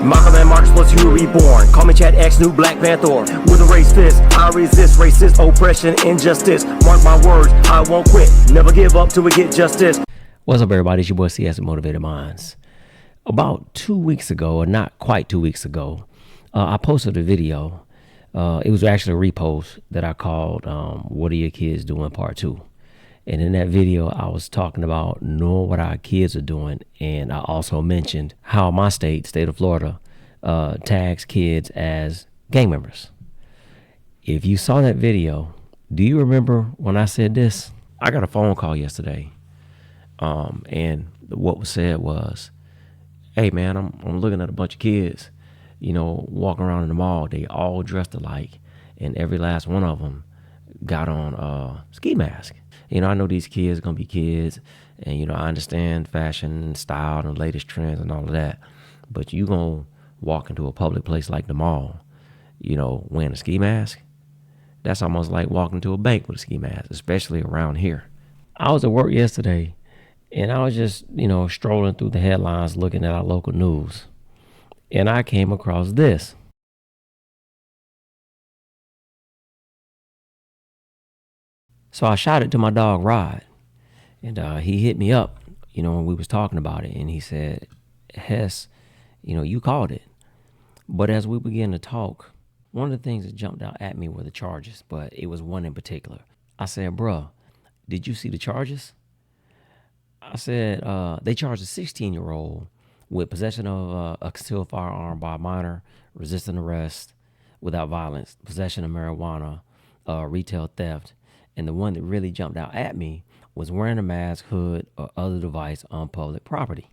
Malcolm and Marcus plus you were reborn. Call me Chad X, new Black Panther. With a raised fist, I resist racist oppression, injustice. Mark my words, I won't quit. Never give up till we get justice. What's up, everybody? It's your boy CS Motivated Minds. About 2 weeks ago, or not quite 2 weeks ago, I posted a video. It was actually a repost that I called What Are Your Kids Doing Part 2. And in that video, I was talking about knowing what our kids are doing. And I also mentioned how my state of Florida, tags kids as gang members. If you saw that video, do you remember when I said this? I got a phone call yesterday. And what was said was, hey man, I'm looking at a bunch of kids, walking around in the mall. They all dressed alike, and every last one of them got on ski mask. I know these kids are gonna be kids, and I understand fashion and style and the latest trends and all of that. But you gonna walk into a public place like the mall, wearing a ski mask? That's almost like walking to a bank with a ski mask, especially around here. I was at work yesterday, and I was just, strolling through the headlines, looking at our local news, and I came across this. So I shot it to my dog Rod, and he hit me up, when we was talking about it, and he said, Hess, you called it. But as we began to talk, one of the things that jumped out at me were the charges, but it was one in particular. I said, bruh, did you see the charges? I said, they charged a 16-year-old with possession of a concealed firearm by a minor, resisting arrest without violence, possession of marijuana, retail theft. And the one that really jumped out at me was wearing a mask, hood, or other device on public property.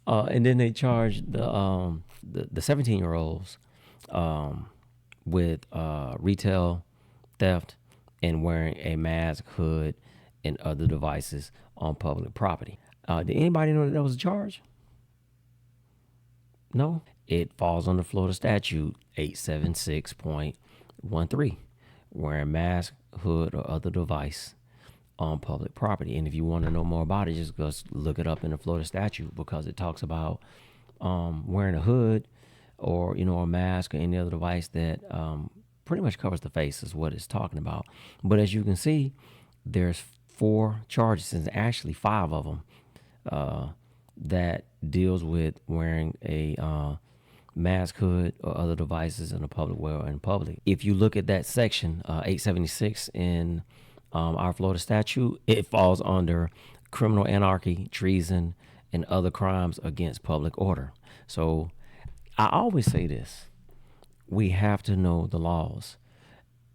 And then they charged the 17-year-olds with retail theft and wearing a mask, hood, and other devices on public property. Did anybody know that was a charge? No? It falls under Florida statute 876.13. Wearing mask, hood, or other device on public property. And if you want to know more about it, just go look it up in the Florida statute, because it talks about wearing a hood or, a mask or any other device that pretty much covers the face is what it's talking about. But as you can see, there's 4 charges, and actually 5 of them that deals with wearing a mask, hood, or other devices in a public or in public. If you look at that section, 876 in our Florida statute, it falls under criminal anarchy, treason, and other crimes against public order. So I always say this: we have to know the laws.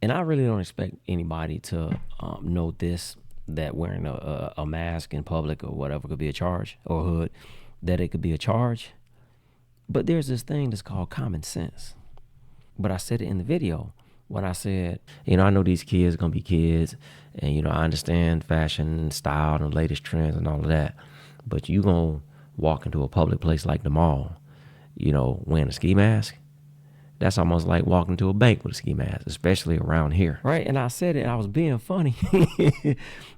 And I really don't expect anybody to know this, that wearing a mask in public or whatever could be a charge, or a hood, that it could be a charge. But there's this thing that's called common sense. But I said it in the video when I said, I know these kids are going to be kids, and, I understand fashion and style and the latest trends and all of that. But you going to walk into a public place like the mall, wearing a ski mask? That's almost like walking to a bank with a ski mask, especially around here. Right, and I said it, I was being funny,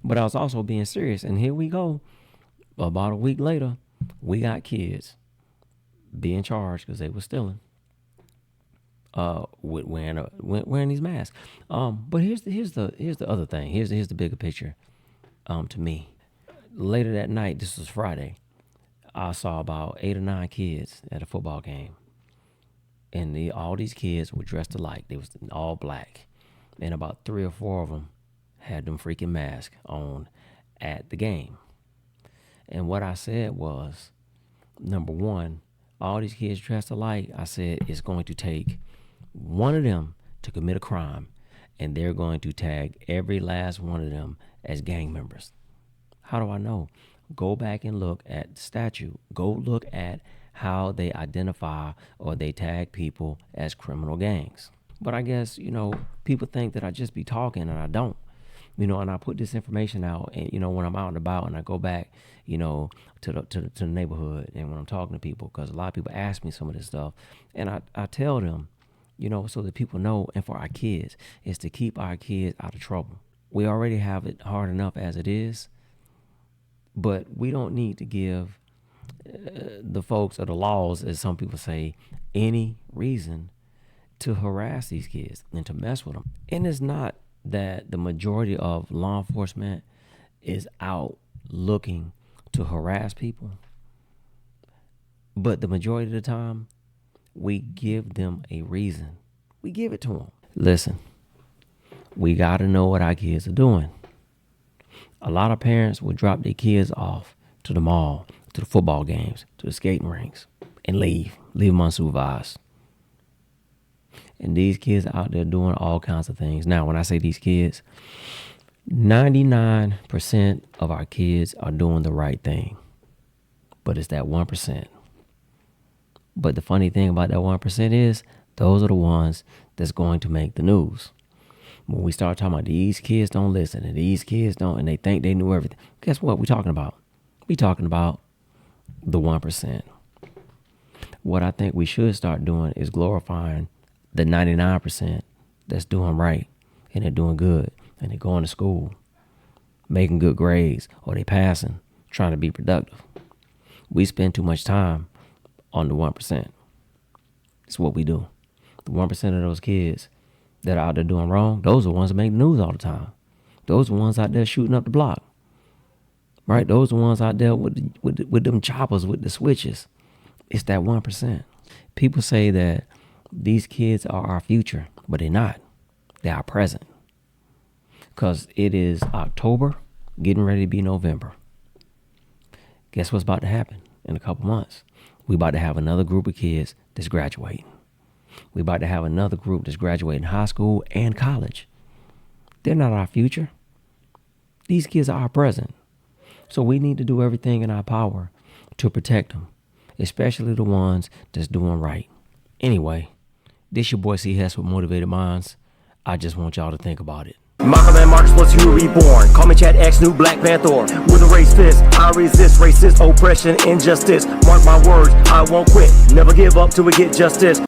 but I was also being serious. And here we go. About a week later, we got kids being charged because they were stealing with wearing these masks. But here's the other thing. Here's the bigger picture. To me, later that night, this was Friday, I saw about 8 or 9 kids at a football game, and all these kids were dressed alike. They was all black, and about 3 or 4 of them had them freaking masks on at the game. And what I said was, number one, all these kids dressed alike. I said it's going to take one of them to commit a crime, and they're going to tag every last one of them as gang members. How do I know? Go back and look at the statute. Go look at how they identify or they tag people as criminal gangs. But I guess, people think that I just be talking, and I don't. And I put this information out, and, when I'm out and about, and I go back, to the neighborhood, and when I'm talking to people, because a lot of people ask me some of this stuff, and I tell them, so that people know, and for our kids, is to keep our kids out of trouble. We already have it hard enough as it is, but we don't need to give the folks or the laws, as some people say, any reason to harass these kids and to mess with them. And it's not that the majority of law enforcement is out looking to harass people, but the majority of the time, we give them a reason. We give it to them. Listen, we got to know what our kids are doing. A lot of parents will drop their kids off to the mall, to the football games, to the skating rinks, and leave them unsupervised. And these kids are out there doing all kinds of things. Now, when I say these kids, 99% of our kids are doing the right thing. But it's that 1%. But the funny thing about that 1% is those are the ones that's going to make the news. When we start talking about these kids don't listen and these kids don't, and they think they knew everything, guess what we're talking about? We're talking about the 1%. What I think we should start doing is glorifying the 99% that's doing right and they're doing good and they're going to school, making good grades, or they passing, trying to be productive. We spend too much time on the 1%. It's what we do. The 1% of those kids that are out there doing wrong, those are the ones that make the news all the time. Those are the ones out there shooting up the block. Right? Those are the ones out there with them choppers, with the switches. It's that 1%. People say that these kids are our future, but they're not. They're our present. Because it is October, getting ready to be November. Guess what's about to happen in a couple months? We about to have another group of kids that's graduating. We about to have another group that's graduating high school and college. They're not our future. These kids are our present. So we need to do everything in our power to protect them, especially the ones that's doing right. Anyway, this your boy C. Hess with Motivated Minds. I just want y'all to think about it. Malcolm and Marcus plus you reborn. Call me Chad X, new Black Panther. With a raised fist, I resist racist oppression, injustice. Mark my words, I won't quit. Never give up till we get justice.